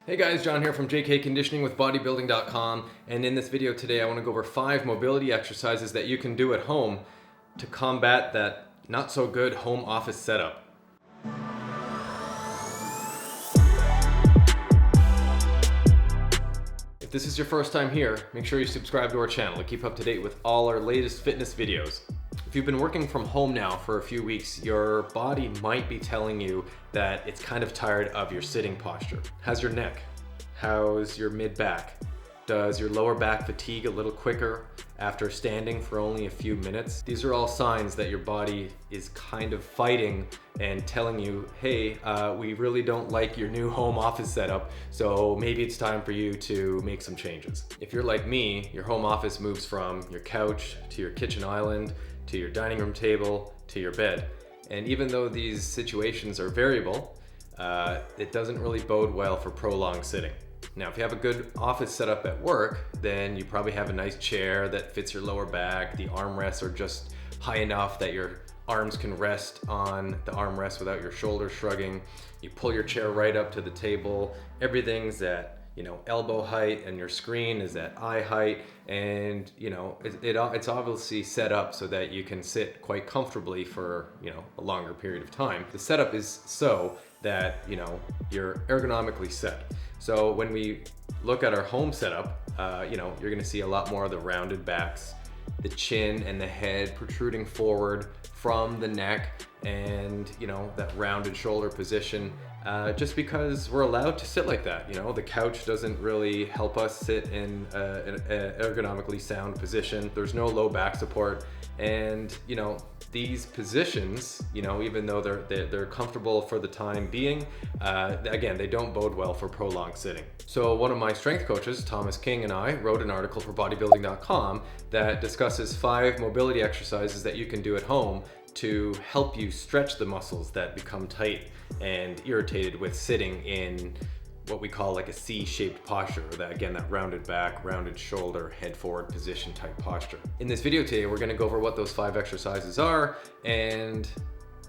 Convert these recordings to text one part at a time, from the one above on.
Hey guys, John here from JK Conditioning with bodybuilding.com, and in this video today I want to go over 5 mobility exercises that you can do at home to combat that not so good home office setup. If this is your first time here, make sure you subscribe to our channel to keep up to date with all our latest fitness videos. If you've been working from home now for a few weeks, your body might be telling you that it's kind of tired of your sitting posture. How's your neck? How's your mid-back? Does your lower back fatigue a little quicker after standing for only a few minutes? These are all signs that your body is kind of fighting and telling you, hey, we really don't like your new home office setup, so maybe it's time for you to make some changes. If you're like me, your home office moves from your couch to your kitchen island, to your dining room table, to your bed. And even though these situations are variable, it doesn't really bode well for prolonged sitting. Now, if you have a good office setup at work, then you probably have a nice chair that fits your lower back. The armrests are just high enough that your arms can rest on the armrest without your shoulders shrugging. You pull your chair right up to the table. Everything's at elbow height, and your screen is at eye height, and it's obviously set up so that you can sit quite comfortably for a longer period of time. The setup is so that you're ergonomically set. So when we look at our home setup, you're going to see a lot more of the rounded backs, the chin and the head protruding forward from the neck, and that rounded shoulder position, just because we're allowed to sit like that. The couch doesn't really help us sit in an ergonomically sound position. There's no low back support, and these positions, even though they're comfortable for the time being, again, they don't bode well for prolonged sitting. So one of my strength coaches, Thomas King, and I wrote an article for bodybuilding.com that discusses 5 mobility exercises that you can do at home to help you stretch the muscles that become tight and irritated with sitting in what we call like a C-shaped posture, or that rounded back, rounded shoulder, head forward position type posture. In this video today, we're gonna go over what those 5 exercises are and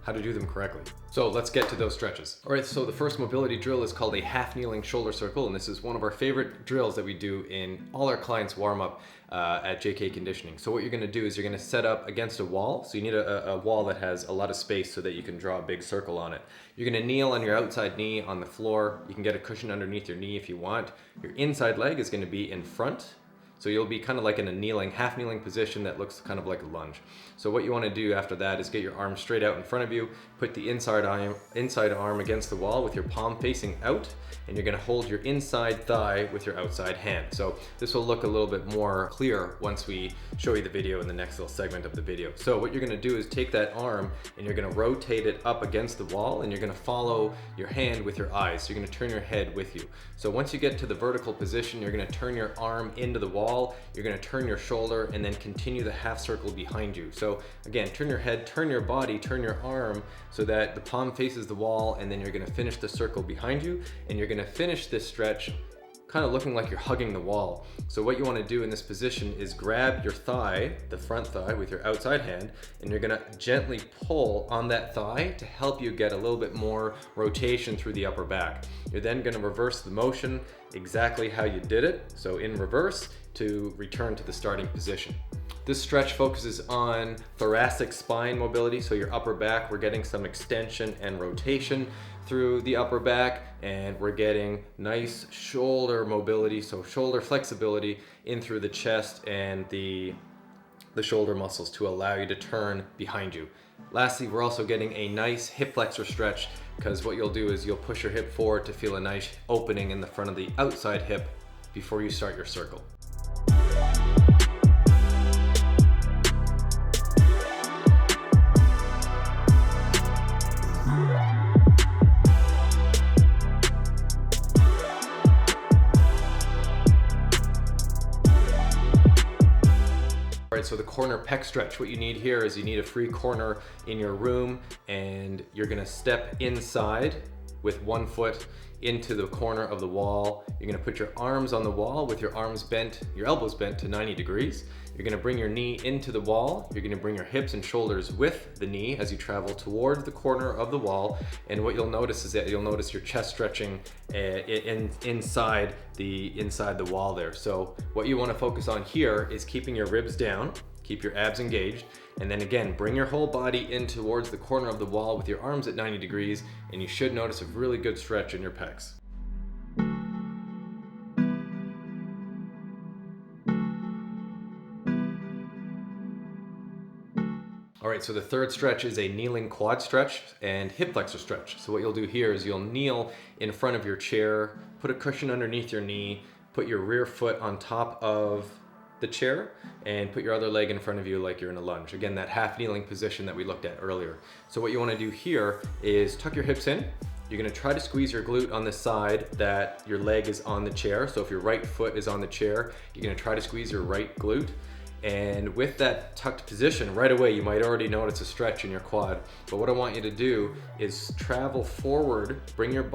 how to do them correctly. So let's get to those stretches. All right, so the first mobility drill is called a half kneeling shoulder circle, and this is one of our favorite drills that we do in all our clients' warm-up at JK Conditioning. So what you're gonna do is you're gonna set up against a wall. So you need a wall that has a lot of space so that you can draw a big circle on it. You're gonna kneel on your outside knee on the floor. You can get a cushion underneath your knee if you want. Your inside leg is gonna be in front. So you'll be kind of like in a half kneeling position that looks kind of like a lunge. So what you want to do after that is get your arms straight out in front of you, put the inside arm against the wall with your palm facing out, and you're going to hold your inside thigh with your outside hand. So this will look a little bit more clear once we show you the video in the next little segment of the video. So what you're going to do is take that arm and you're going to rotate it up against the wall, and you're going to follow your hand with your eyes. So you're going to turn your head with you. So once you get to the vertical position, you're going to turn your arm into the wall, you're going to turn your shoulder, and then continue the half circle behind you. So again, turn your head, turn your body, turn your arm so that the palm faces the wall, and then you're going to finish the circle behind you, and you're going to finish this stretch kind of looking like you're hugging the wall. So what you want to do in this position is grab your thigh, the front thigh, with your outside hand, and you're going to gently pull on that thigh to help you get a little bit more rotation through the upper back. You're then going to reverse the motion exactly how you did it, so in reverse, to return to the starting position. This stretch focuses on thoracic spine mobility, so your upper back, we're getting some extension and rotation through the upper back, and we're getting nice shoulder mobility, so shoulder flexibility in through the chest and the shoulder muscles to allow you to turn behind you. Lastly, we're also getting a nice hip flexor stretch, because what you'll do is you'll push your hip forward to feel a nice opening in the front of the outside hip before you start your circle. All right, so the corner pec stretch, what you need here is you need a free corner in your room, and you're gonna step inside with one foot into the corner of the wall. You're gonna put your arms on the wall with your arms bent, your elbows bent to 90 degrees. You're gonna bring your knee into the wall. You're gonna bring your hips and shoulders with the knee as you travel towards the corner of the wall. And what you'll notice is that you'll notice your chest stretching inside the wall there. So what you wanna focus on here is keeping your ribs down, keep your abs engaged, and then again, bring your whole body in towards the corner of the wall with your arms at 90 degrees, and you should notice a really good stretch in your pecs. All right, so the third stretch is a kneeling quad stretch and hip flexor stretch. So what you'll do here is you'll kneel in front of your chair, put a cushion underneath your knee, put your rear foot on top of the chair, and put your other leg in front of you like you're in a lunge. Again, that half kneeling position that we looked at earlier. So what you wanna do here is tuck your hips in. You're gonna try to squeeze your glute on the side that your leg is on the chair. So if your right foot is on the chair, you're gonna try to squeeze your right glute. And with that tucked position, right away, you might already notice a stretch in your quad. But what I want you to do is travel forward, bring your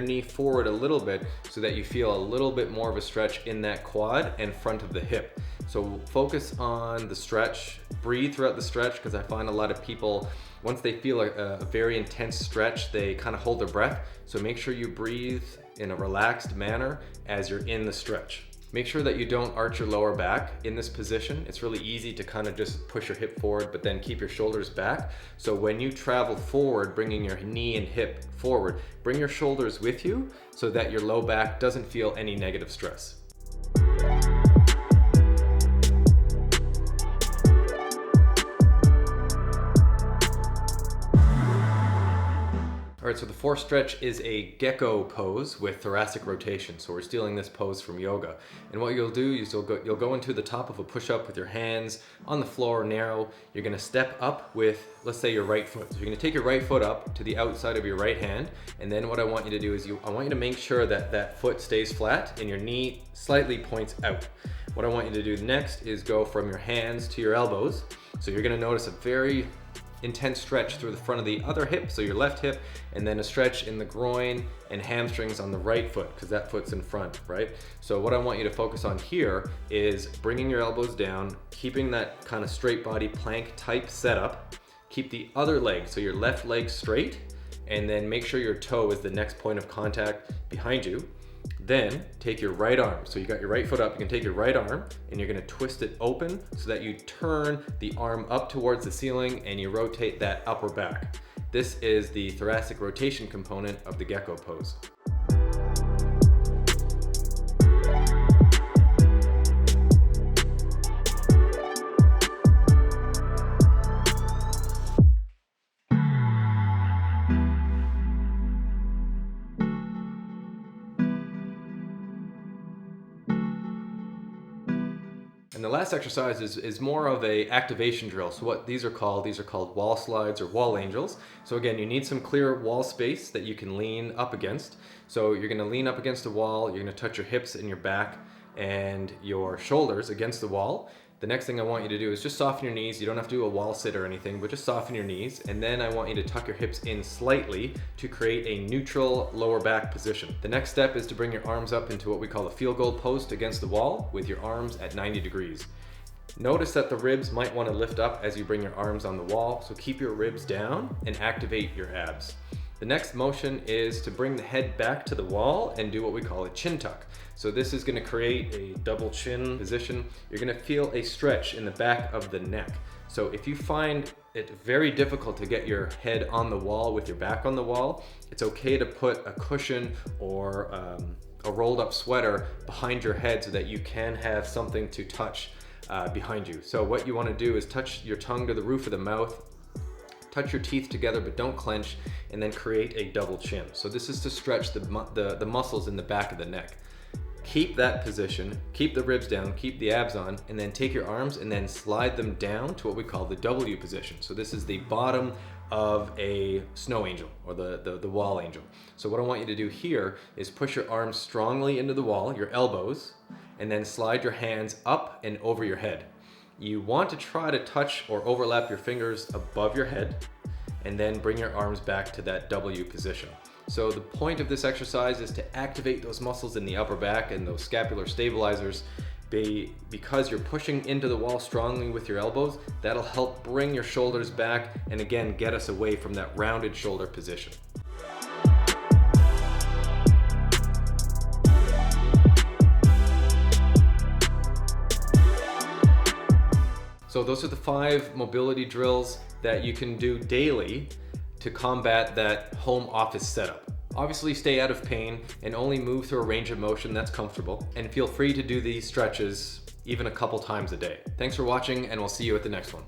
knee forward a little bit so that you feel a little bit more of a stretch in that quad and front of the hip. So focus on the stretch, breathe throughout the stretch, because I find a lot of people, once they feel a very intense stretch, they kind of hold their breath. So make sure you breathe in a relaxed manner as you're in the stretch. Make sure that you don't arch your lower back in this position. It's really easy to kind of just push your hip forward, but then keep your shoulders back. So when you travel forward, bringing your knee and hip forward, bring your shoulders with you so that your low back doesn't feel any negative stress. All right, so the fourth stretch is a gecko pose with thoracic rotation. So we're stealing this pose from yoga. And what you'll do is you'll go into the top of a push-up with your hands on the floor, narrow. You're gonna step up with, let's say, your right foot. So you're gonna take your right foot up to the outside of your right hand. And then what I want you to do is I want you to make sure that that foot stays flat and your knee slightly points out. What I want you to do next is go from your hands to your elbows. So you're gonna notice a very intense stretch through the front of the other hip, so your left hip, and then a stretch in the groin and hamstrings on the right foot, because that foot's in front, right? So what I want you to focus on here is bringing your elbows down, keeping that kind of straight body plank type setup. Keep the other leg, so your left leg straight, and then make sure your toe is the next point of contact behind you. Then take your right arm. So you got your right foot up, you can take your right arm and you're gonna twist it open so that you turn the arm up towards the ceiling and you rotate that upper back. This is the thoracic rotation component of the gecko pose. And the last exercise is more of a activation drill. So what these are called wall slides or wall angels. So again, you need some clear wall space that you can lean up against. So you're gonna lean up against the wall, you're gonna touch your hips and your back and your shoulders against the wall. The next thing I want you to do is just soften your knees. You don't have to do a wall sit or anything, but just soften your knees. And then I want you to tuck your hips in slightly to create a neutral lower back position. The next step is to bring your arms up into what we call a field goal post against the wall with your arms at 90 degrees. Notice that the ribs might want to lift up as you bring your arms on the wall, so keep your ribs down and activate your abs. The next motion is to bring the head back to the wall and do what we call a chin tuck. So this is going to create a double chin position. You're going to feel a stretch in the back of the neck. So if you find it very difficult to get your head on the wall with your back on the wall, it's okay to put a cushion or a rolled up sweater behind your head so that you can have something to touch behind you. So what you want to do is touch your tongue to the roof of the mouth, touch your teeth together but don't clench, and then create a double chin. So this is to stretch the muscles in the back of the neck. Keep that position, keep the ribs down, keep the abs on, and then take your arms and then slide them down to what we call the W position. So this is the bottom of a snow angel or the wall angel. So what I want you to do here is push your arms strongly into the wall, your elbows, and then slide your hands up and over your head. You want to try to touch or overlap your fingers above your head and then bring your arms back to that W position. So the point of this exercise is to activate those muscles in the upper back and those scapular stabilizers. Because you're pushing into the wall strongly with your elbows, that'll help bring your shoulders back and again get us away from that rounded shoulder position. So those are the 5 mobility drills that you can do daily to combat that home office setup. Obviously stay out of pain and only move through a range of motion that's comfortable, and feel free to do these stretches even a couple times a day. Thanks for watching, and we'll see you at the next one.